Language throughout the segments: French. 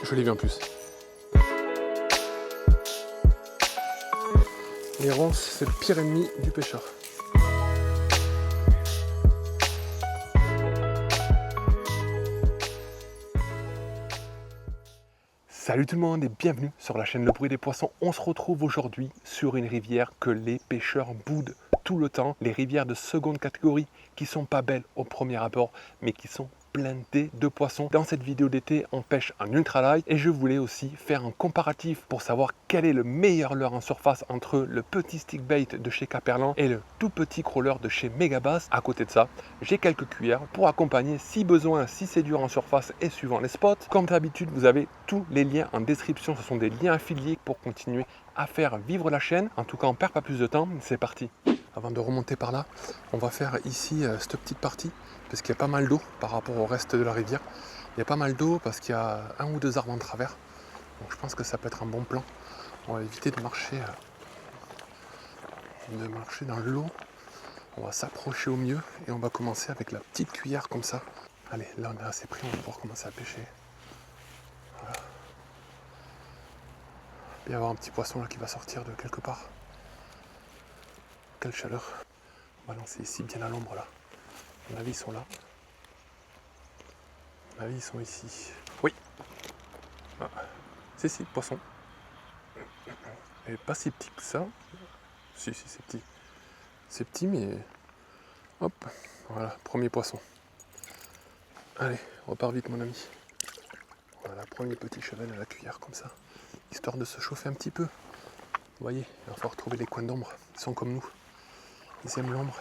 Je l'ai vu en plus. Les ronces, c'est le pire ennemi du pêcheur. Salut tout le monde et bienvenue sur la chaîne Le Bruit des Poissons. On se retrouve aujourd'hui sur une rivière que les pêcheurs boudent tout le temps. Les rivières de seconde catégorie qui sont pas belles au premier abord, mais qui sont blindées de poissons. Dans cette vidéo d'été, on pêche en ultralight et je voulais aussi faire un comparatif pour savoir quel est le meilleur leurre en surface entre le petit stick bait de chez Caperlan et le tout petit crawler de chez Megabass. À côté de ça, j'ai quelques cuillères pour accompagner si besoin, si c'est dur en surface et suivant les spots. Comme d'habitude, vous avez tous les liens en description. Ce sont des liens affiliés pour continuer à faire vivre la chaîne. En tout cas, on perd pas plus de temps. C'est parti. Avant de remonter par là, on va faire ici cette petite partie parce qu'il y a pas mal d'eau par rapport au reste de la rivière. Il y a pas mal d'eau parce qu'il y a un ou deux arbres en travers. Donc je pense que ça peut être un bon plan. On va éviter de marcher dans l'eau. On va s'approcher au mieux et on va commencer avec la petite cuillère comme ça. Allez, là on est assez pris, on va pouvoir commencer à pêcher. Voilà. Il va y avoir un petit poisson là qui va sortir de quelque part. Quelle chaleur. On va lancer ici bien à l'ombre là. À mon avis ils sont là. À mon avis ils sont ici. Oui. Ah. Si, poisson. Et pas si petit que ça. Si, c'est petit. C'est petit mais... Hop. Voilà, premier poisson. Allez, repars vite mon ami. Voilà, premier petit cheval à la cuillère comme ça. Histoire de se chauffer un petit peu. Vous voyez, il va falloir trouver les coins d'ombre. Ils sont comme nous. Ils aiment l'ombre.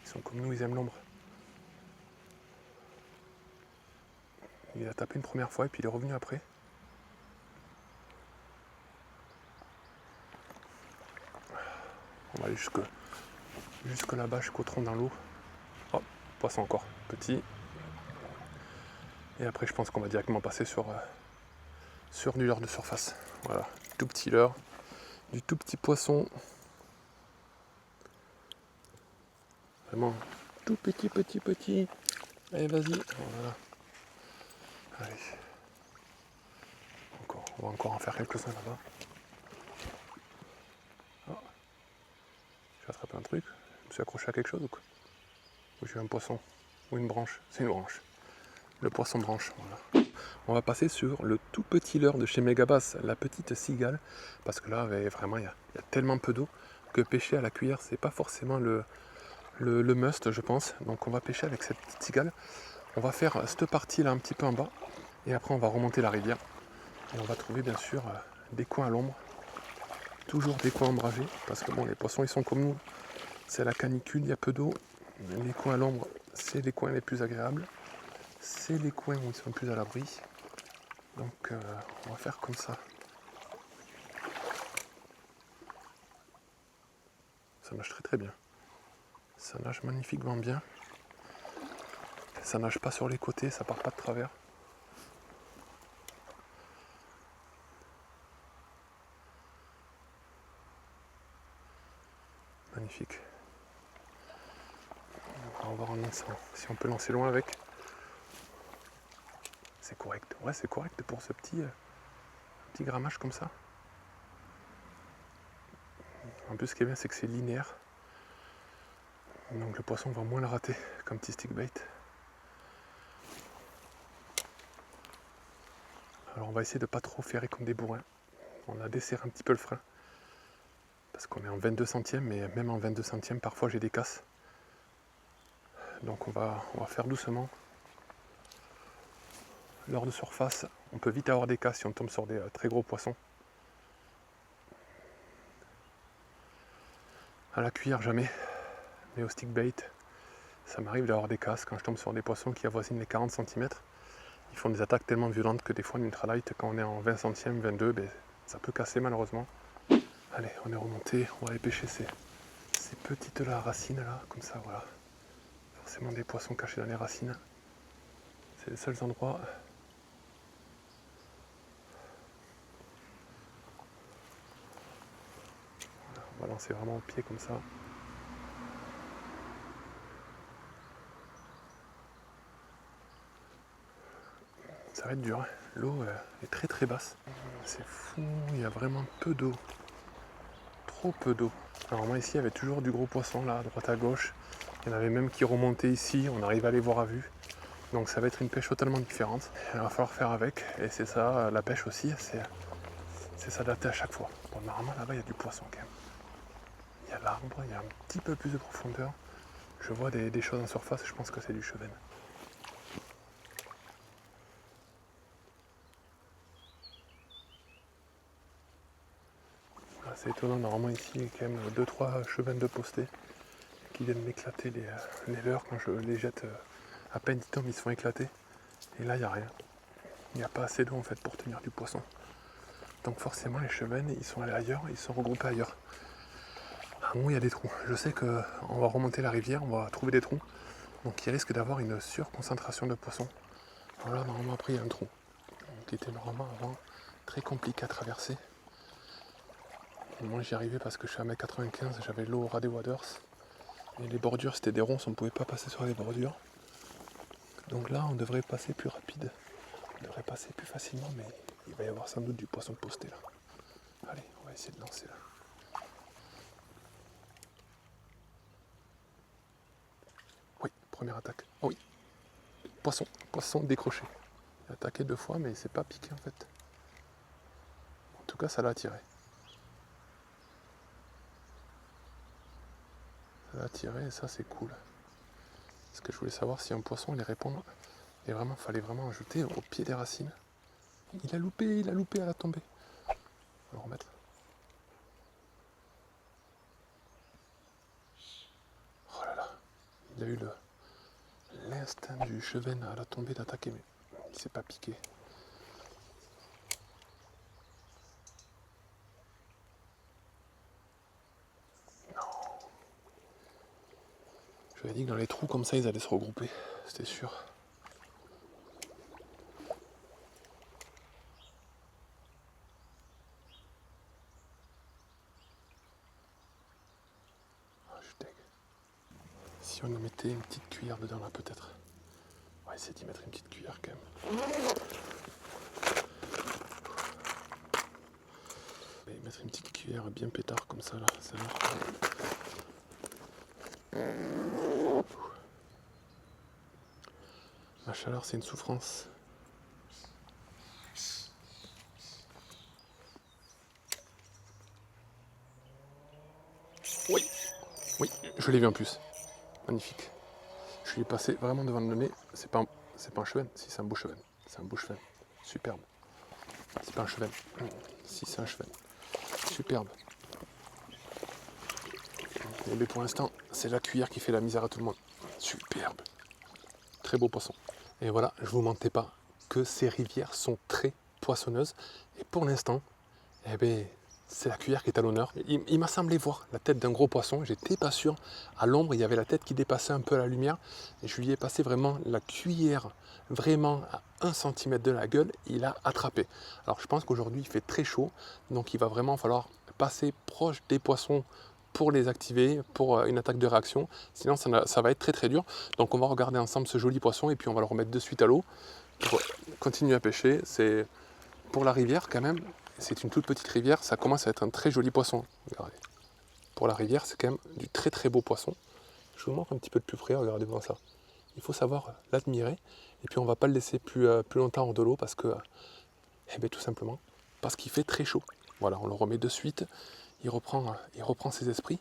Ils sont comme nous, ils aiment l'ombre. Il a tapé une première fois et puis il est revenu après. On va aller jusque là-bas, jusqu'au tronc dans l'eau. Oh, poisson encore, petit. Et après je pense qu'on va directement passer sur du leurre de surface. Voilà, tout petit leurre, du tout petit poisson. Vraiment tout petit. Allez, vas-y. Voilà. Allez. Encore. On va encore en faire quelques-uns là-bas. Oh. J'ai attrapé un truc. Je me suis accroché à quelque chose ou quoi? Ou j'ai eu un poisson? Ou une branche? C'est une branche. Le poisson branche, voilà. On va passer sur le tout petit leurre de chez Megabass, la petite cigale. Parce que là, vraiment, il y a tellement peu d'eau que pêcher à la cuillère, c'est pas forcément le must, je pense. Donc on va pêcher avec cette petite cigale. On va faire cette partie là un petit peu en bas. Et après on va remonter la rivière. Et on va trouver bien sûr des coins à l'ombre. Toujours des coins ombragés. Parce que bon, les poissons ils sont comme nous. C'est la canicule, il y a peu d'eau. Les coins à l'ombre, c'est les coins les plus agréables. C'est les coins où ils sont plus à l'abri. Donc on va faire comme ça. Ça nage très bien. Ça nage magnifiquement bien. Ça nage pas sur les côtés, ça part pas de travers. Magnifique. On va voir en lançant. Si on peut lancer loin avec. C'est correct. Ouais, c'est correct pour ce petit grammage comme ça. En plus, ce qui est bien, c'est que c'est linéaire. Donc le poisson va moins le rater comme petit stick bait. Alors on va essayer de pas trop ferrer comme des bourrins. On a desserré un petit peu le frein. Parce qu'on est en 22 centièmes, mais même en 22 centièmes, parfois j'ai des casses. Donc on va faire doucement. Lors de surface, on peut vite avoir des casses si on tombe sur des très gros poissons. À la cuillère, jamais. Mais au stick bait, ça m'arrive d'avoir des casses quand je tombe sur des poissons qui avoisinent les 40 cm. Ils font des attaques tellement violentes que des fois en ultralight, quand on est en 20 centièmes, 22, ça peut casser malheureusement. Allez, on est remonté, on va aller pêcher ces petites racines là, comme ça, voilà. Forcément des poissons cachés dans les racines. C'est les seuls endroits. Voilà, on va lancer vraiment au pied comme ça. Ça va être dur. Hein. L'eau est très très basse. C'est fou, il y a vraiment peu d'eau. Trop peu d'eau. Normalement ici il y avait toujours du gros poisson là, à droite à gauche. Il y en avait même qui remontaient ici, on arrive à les voir à vue. Donc ça va être une pêche totalement différente. Il va falloir faire avec. Et c'est ça, la pêche aussi, c'est s'adapter à chaque fois. Bon, normalement là-bas il y a du poisson quand même. Il y a l'arbre, il y a un petit peu plus de profondeur. Je vois des choses en surface, je pense que c'est du chevenne. C'est étonnant, normalement ici il y a quand même 2-3 chevennes de postés qui viennent m'éclater les leurs quand je les jette à peine 10 tombent, ils se font éclater. Et là il n'y a rien. Il n'y a pas assez d'eau en fait pour tenir du poisson. Donc forcément les chevennes ils sont allés ailleurs, ils sont regroupés ailleurs. À un moment il y a des trous. Je sais qu'on va remonter la rivière, on va trouver des trous. Donc il risque d'avoir une surconcentration de poissons. Alors là normalement après il y a un trou. Qui était normalement avant très compliqué à traverser. Moi j'y arrivais parce que je suis à 1m95, j'avais l'eau au ras des waders. Et les bordures c'était des ronces, on ne pouvait pas passer sur les bordures. Donc là on devrait passer plus rapide. On devrait passer plus facilement, mais il va y avoir sans doute du poisson posté là. Allez, on va essayer de lancer là. Oui, première attaque. Oh oui. Poisson décroché. Il a attaqué 2 fois mais il s'est pas piqué en fait. En tout cas ça l'a attiré. Ça l'a attiré et ça c'est cool. Parce que je voulais savoir si un poisson allait répondre. Et vraiment, il fallait vraiment ajouter au pied des racines. Il a loupé à la tombée. On va le remettre. Oh là là, il a eu l'instinct du chevenne à la tombée d'attaquer, mais il s'est pas piqué. Non. Je lui ai dit que dans les trous comme ça, ils allaient se regrouper. C'était sûr. Ah, je suis deg. Si on en mettait une petite cuillère dedans là peut-être. On va essayer d'y mettre une petite cuillère quand même. On va y mettre une petite cuillère bien pétard comme ça là. Ça la chaleur c'est une souffrance. Oui, oui, je l'ai vu en plus. Magnifique. Je lui ai passé vraiment devant le nez. C'est pas un chevenne, si c'est un beau chevenne. C'est un beau chevenne. Superbe. C'est pas un chevenne. Si c'est un chevenne. Superbe. Mais pour l'instant, c'est la cuillère qui fait la misère à tout le monde. Superbe. Très beau poisson. Et voilà, je vous mentais pas que ces rivières sont très poissonneuses. Et pour l'instant, eh ben, c'est la cuillère qui est à l'honneur. Il m'a semblé voir la tête d'un gros poisson, j'étais pas sûr. À l'ombre, il y avait la tête qui dépassait un peu à la lumière. Et je lui ai passé vraiment la cuillère, vraiment à 1 cm de la gueule, il a attrapé. Alors je pense qu'aujourd'hui il fait très chaud, donc il va vraiment falloir passer proche des poissons pour les activer, pour une attaque de réaction. Sinon ça va être très très dur. Donc on va regarder ensemble ce joli poisson et puis on va le remettre de suite à l'eau pour continuer à pêcher. C'est pour la rivière quand même. C'est une toute petite rivière, ça commence à être un très joli poisson. Regardez. Pour la rivière, c'est quand même du très très beau poisson. Je vous montre un petit peu de plus près, regardez-moi ça. Il faut savoir l'admirer, et puis on ne va pas le laisser plus longtemps hors de l'eau parce que, eh bien, tout simplement, parce qu'il fait très chaud. Voilà, on le remet de suite, il reprend ses esprits,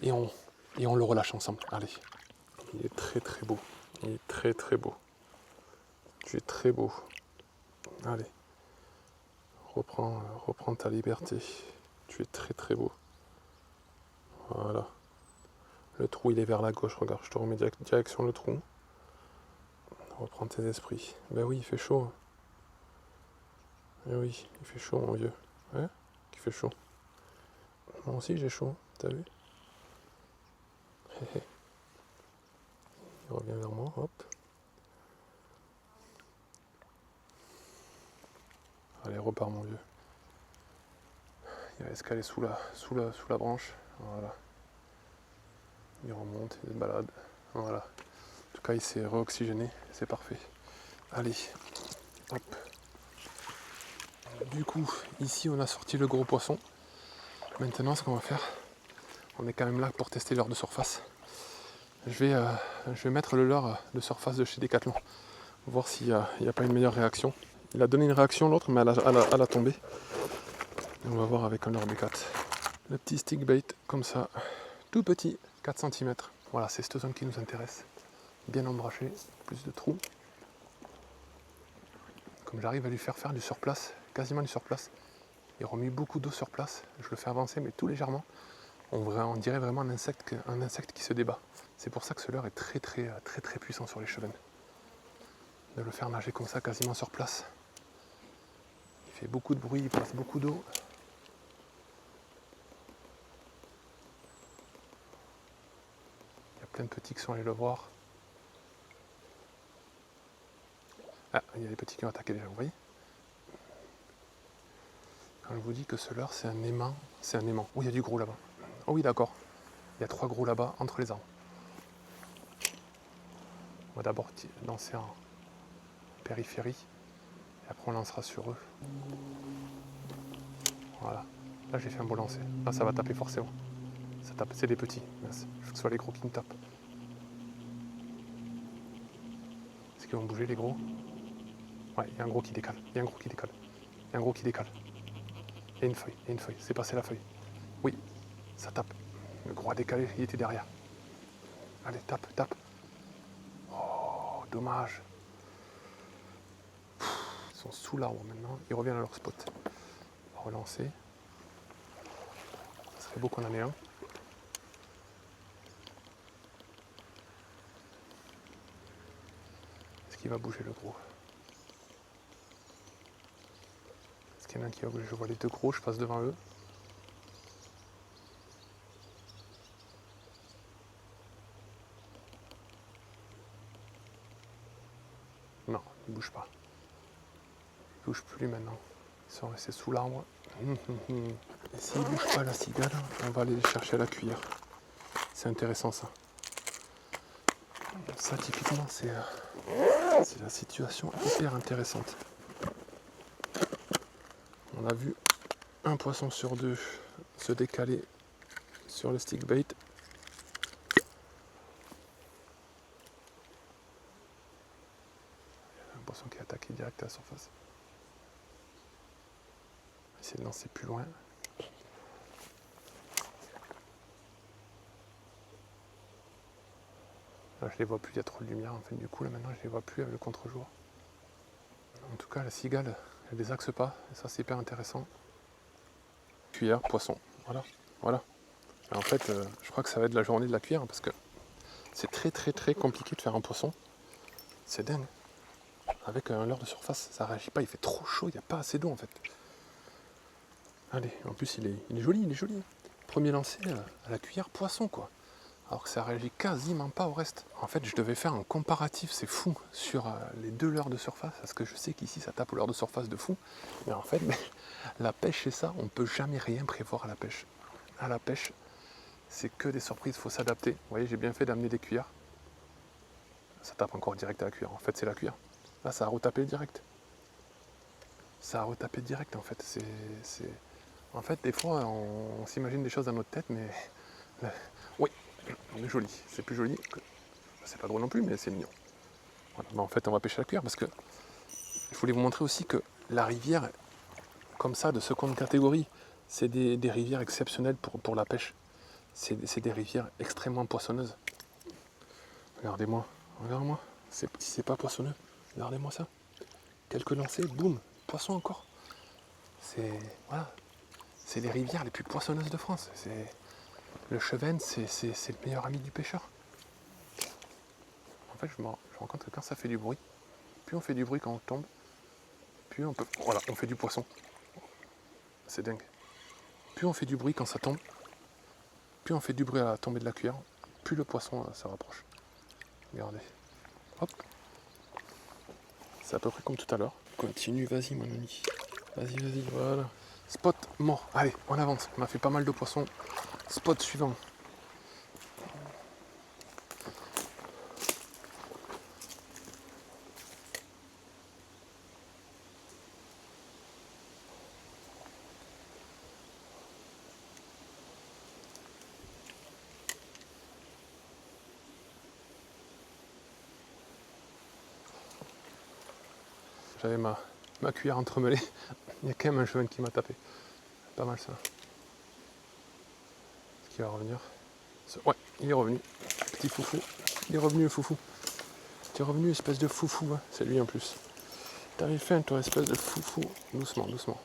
et on le relâche ensemble. Allez, il est très très beau, il est très très beau. Tu es très beau. Allez. Reprends ta liberté. Tu es très très beau. Voilà. Le trou il est vers la gauche, regarde, je te remets direction le trou. Reprends tes esprits. Ben oui, il fait chaud. Ben oui, il fait chaud mon vieux. Hein? Il fait chaud. Moi aussi j'ai chaud, t'as vu? Il revient vers moi, hop. Allez, repars mon vieux. Il va escaler sous la branche. Voilà. Il remonte, il se balade. Voilà. En tout cas, il s'est réoxygéné, c'est parfait. Allez, Hop. Du coup, ici on a sorti le gros poisson. Maintenant, ce qu'on va faire, on est quand même là pour tester leurre de surface. Je vais mettre le leurre de surface de chez Decathlon, voir s'il n'y a pas une meilleure réaction. Il a donné une réaction l'autre, mais à la tombée. On va voir avec un leurre Decat. Le petit stick bait, comme ça, tout petit, 4 cm. Voilà, c'est cette zone qui nous intéresse. Bien ombragé, plus de trous. Comme j'arrive à lui faire du surplace, quasiment du surplace, il remue beaucoup d'eau sur place, je le fais avancer, mais tout légèrement. On dirait vraiment un insecte qui se débat. C'est pour ça que ce leurre est très puissant sur les chevennes. De le faire nager comme ça, quasiment sur place. Il fait beaucoup de bruit, il passe beaucoup d'eau. Il y a plein de petits qui sont allés le voir. Ah, il y a des petits qui ont attaqué déjà, vous voyez. Quand je vous dis que ce leurre c'est un aimant, c'est un aimant. Oh, il y a du gros là-bas. Oh oui, d'accord. Il y a 3 gros là-bas, entre les arbres. On va d'abord lancer en périphérie, et après on lancera sur eux. Voilà. Là j'ai fait un beau lancer. Là ça va taper forcément. Ça tape, c'est des petits. Il faut que ce soit les gros qui me tapent. Est-ce qu'ils vont bouger les gros? Ouais, il y a un gros qui décale. Il y a un gros qui décale. Il y a un gros qui décale. Il y a une feuille. Il y a une feuille. C'est passé la feuille. Oui, ça tape. Le gros a décalé, il était derrière. Allez, tape, tape. Oh, dommage. Ils sont sous l'arbre maintenant. Ils reviennent à leur spot. On va relancer. Ça serait beau qu'on en ait un. Est-ce qu'il va bouger le gros? Est-ce qu'il y en a un qui va bouger? Je vois les deux gros, je passe devant eux. Non, ils ne bougent pas. Ils ne bougent plus maintenant. Ils sont restés sous l'arbre. Et s'ils ne bougent pas la cigale, on va aller les chercher à la cuillère. C'est intéressant ça. Ça typiquement c'est la situation hyper intéressante. On a vu un poisson sur deux se décaler sur le stick bait. Un poisson qui est attaqué direct à la surface. On va essayer de lancer plus loin. Là, je les vois plus, il y a trop de lumière en fait, du coup là maintenant je les vois plus avec le contre-jour. En tout cas la cigale, elle les axe pas, et ça c'est hyper intéressant. Cuillère, poisson, voilà, voilà. Et en fait, je crois que ça va être la journée de la cuillère, parce que c'est très compliqué de faire un poisson. C'est dingue. Avec un leurre de surface, ça réagit pas, il fait trop chaud, il n'y a pas assez d'eau en fait. Allez, en plus il est joli, il est joli. Premier lancé à la cuillère, poisson quoi. Alors que ça réagit quasiment pas au reste. En fait, je devais faire un comparatif, c'est fou, sur les deux leurres de surface, parce que je sais qu'ici ça tape au leurre de surface de fou. Mais en fait, la pêche c'est ça, on peut jamais rien prévoir à la pêche. À la pêche, c'est que des surprises, il faut s'adapter. Vous voyez, j'ai bien fait d'amener des cuillères. Ça tape encore direct à la cuillère. En fait, c'est la cuillère. Là, ça a retapé direct. Ça a retapé direct, en fait. En fait, des fois, on s'imagine des choses dans notre tête, mais... Oui, joli. C'est plus joli. C'est pas drôle non plus, mais c'est mignon. Voilà. Mais en fait, on va pêcher à la cuillère, parce que je voulais vous montrer aussi que la rivière, comme ça, de seconde catégorie, c'est des rivières exceptionnelles pour la pêche. C'est des rivières extrêmement poissonneuses. Regardez-moi, regardez-moi. Si c'est pas poissonneux, regardez-moi ça. Quelques lancers, boum, poisson encore. Voilà, c'est les rivières les plus poissonneuses de France. Le Chevennes, c'est le meilleur ami du pêcheur. En fait, je me rends compte que quand ça fait du bruit, plus on fait du bruit quand on tombe, plus on peut... Voilà, on fait du poisson. C'est dingue. Plus on fait du bruit quand ça tombe, plus on fait du bruit à la tombée de la cuillère, plus le poisson se rapproche. Regardez. Hop. C'est à peu près comme tout à l'heure. Continue, vas-y mon ami. Vas-y, voilà. Spot mort. Allez, on avance. On a fait pas mal de poissons. Spot suivant. J'avais ma cuillère entremêlée. Il y a quand même un cheval qui m'a tapé. Pas mal ça. Est-ce qu'il va revenir? Ouais, il est revenu. Petit foufou. Il est revenu le foufou. Tu es revenu, espèce de foufou. Hein. C'est lui en plus. T'avais faim, toi, espèce de foufou. Doucement, doucement.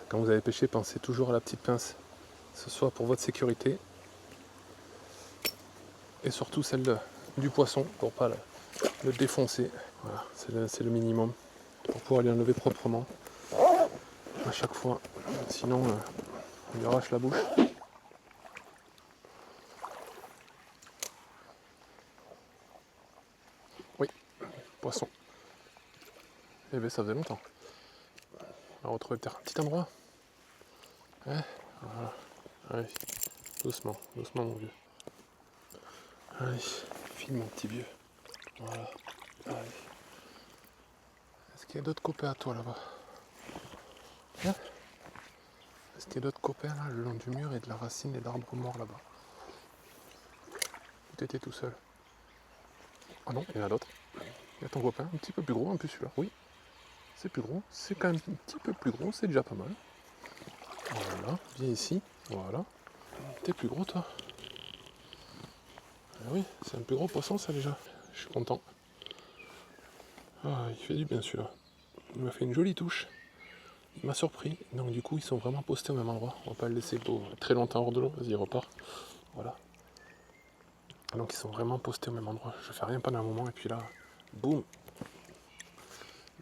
Quand vous avez pêché, pensez toujours à la petite pince. Que ce soit pour votre sécurité. Et surtout celle du poisson, pour pas le défoncer. Voilà, c'est le minimum. Pour pouvoir lui enlever proprement. À chaque fois. Sinon, on lui arrache la bouche. Oui, poisson. Eh bien, ça faisait longtemps. On va retrouver peut-être un petit endroit. Ouais, voilà. Allez, doucement, doucement mon vieux. Allez, file mon petit vieux. Voilà. Allez. Est-ce qu'il y a d'autres copains à toi là-bas? Hein? Est-ce qu'il y a d'autres copains là, le long du mur et de la racine et d'arbres morts là-bas? Ou t'étais tout seul? Ah non, il y en a d'autres. Il y a ton copain, un petit peu plus gros en plus celui-là. Oui, c'est plus gros. C'est quand même un petit peu plus gros, c'est déjà pas mal. Voilà, viens ici. Voilà. T'es plus gros toi? Ah oui, c'est un plus gros poisson ça déjà. Je suis content. Ah, il fait du bien celui-là. Il m'a fait une jolie touche. Il m'a surpris. Donc du coup, ils sont vraiment postés au même endroit. On va pas le laisser très longtemps hors de l'eau. Vas-y, repart. Voilà. Donc ils sont vraiment postés au même endroit. Je fais rien pendant un moment et puis là, boum.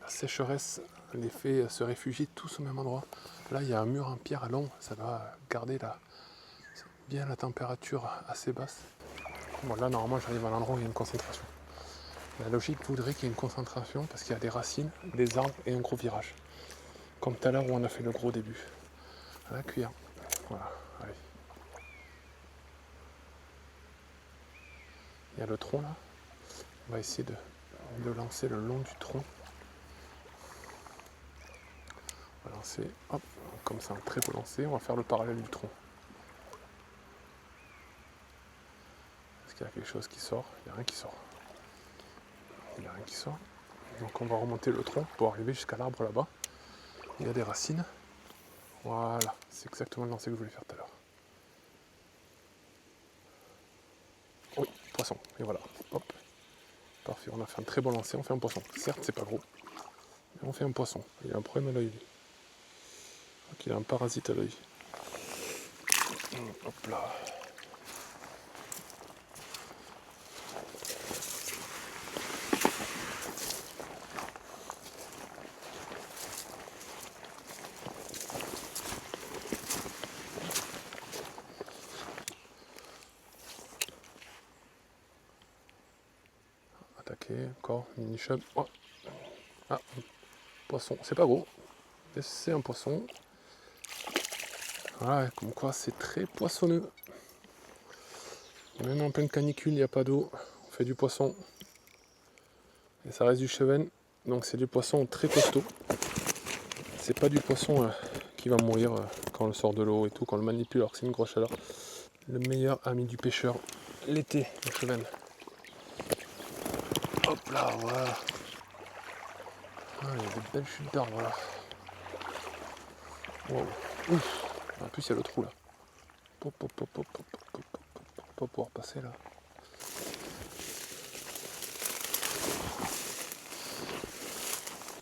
La sécheresse les fait se réfugier tous au même endroit. Là, il y a un mur en pierre à long. Ça va garder bien la température assez basse. Bon, là, normalement, j'arrive à l'endroit où il y a une concentration. La logique voudrait qu'il y ait une concentration parce qu'il y a des racines, des arbres et un gros virage. Comme tout à l'heure où on a fait le gros début. À la cuillère. Voilà, allez. Il y a le tronc là. On va essayer de lancer le long du tronc. On va lancer, hop, comme ça, un très beau lancer. On va faire le parallèle du tronc. Est-ce qu'il y a quelque chose qui sort? Il n'y a rien qui sort. Il n'y a rien qui sort. Donc on va remonter le tronc pour arriver jusqu'à l'arbre là-bas. Il y a des racines. Voilà, c'est exactement le lancer que je voulais faire tout à l'heure. Oui, poisson, et voilà, hop. Parfait, on a fait un très bon lancer, on fait un poisson. Certes, c'est pas gros, mais on fait un poisson. Il a un problème à l'œil. Donc il a un parasite à l'œil. Hop là. Attaquer, encore, mini chub. Oh. Ah, poisson, c'est pas gros, mais c'est un poisson. Voilà, comme quoi c'est très poissonneux. Même en pleine canicule, il n'y a pas d'eau, on fait du poisson. Et ça reste du chevenne, donc c'est du poisson très costaud. C'est pas du poisson qui va mourir quand on le sort de l'eau et tout, quand on le manipule alors que c'est une grosse chaleur. Le meilleur ami du pêcheur, l'été, le chevenne. Hop là, voilà. Ah, il y a des belles chutes d'arbres là. Wow. Ouf. En plus, il y a le trou là. Pour pouvoir passer là.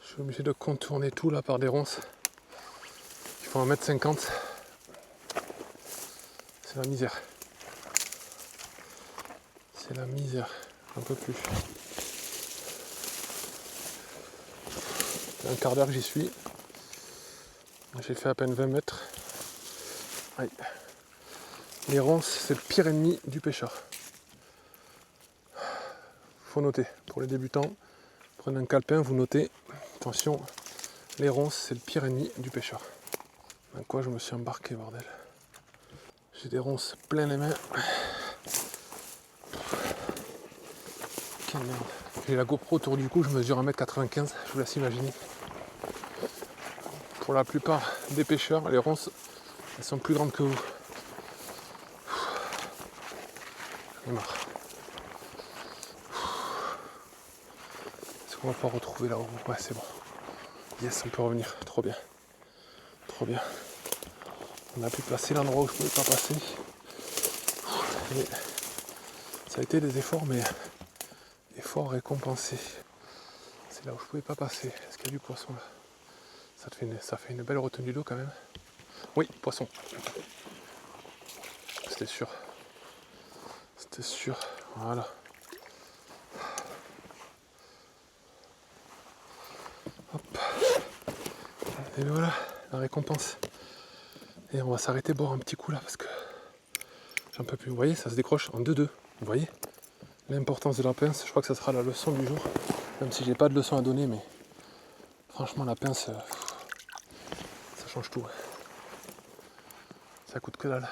Je suis obligé de contourner tout là par des ronces. Il faut 1,50 m. C'est la misère. C'est la misère. Un peu plus. Un quart d'heure que j'y suis. J'ai fait à peine 20 mètres. Aïe. Les ronces, c'est le pire ennemi du pêcheur. Faut noter. Pour les débutants, prenez un calepin, vous notez. Attention, les ronces, c'est le pire ennemi du pêcheur. Dans quoi je me suis embarqué, bordel. J'ai des ronces plein les mains. Quelle merde. J'ai la GoPro autour du cou, je mesure 1,95 m, je vous laisse imaginer. Pour la plupart des pêcheurs, les ronces, elles sont plus grandes que vous. J'en ai marre. Est-ce qu'on va pas retrouver là-haut? Ouais, c'est bon. Yes, on peut revenir. Trop bien. Trop bien. On a pu passer l'endroit où je pouvais pas passer. Et ça a été des efforts, mais efforts récompensés. C'est là où je pouvais pas passer. Est-ce qu'il y a du poisson là? Ça fait une belle retenue d'eau quand même. Oui, poisson. C'était sûr. C'était sûr. Voilà. Hop. Et voilà, la récompense. Et on va s'arrêter boire un petit coup là parce que j'en peux plus. Vous voyez, ça se décroche en 2-2. Vous voyez l'importance de la pince. Je crois que ça sera la leçon du jour. Même si j'ai pas de leçon à donner, mais franchement la pince, ça change tout. Ça coûte que dalle.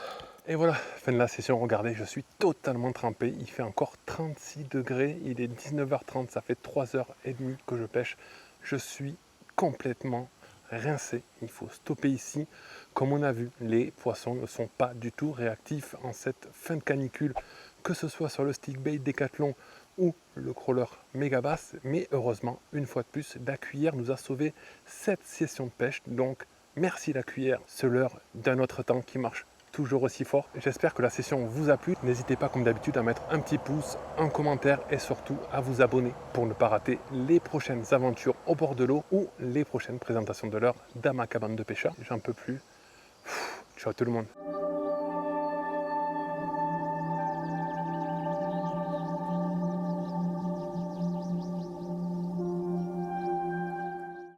Et voilà, fin de la session. Regardez, je suis totalement trempé. Il fait encore 36 degrés. Il est 19h30. Ça fait 3h30 que je pêche. Je suis complètement rincé. Il faut stopper ici. Comme on a vu, les poissons ne sont pas du tout réactifs en cette fin de canicule, que ce soit sur le stick bait Decathlon ou le crawler Megabass. Mais heureusement, une fois de plus, la cuillère nous a sauvé cette session de pêche. Donc, merci la cuillère, c'est l'heure d'un autre temps qui marche toujours aussi fort. J'espère que la session vous a plu. N'hésitez pas comme d'habitude à mettre un petit pouce, un commentaire et surtout à vous abonner pour ne pas rater les prochaines aventures au bord de l'eau ou les prochaines présentations de l'heure dans ma cabane de pêcheur. J'en peux plus. Ciao tout le monde.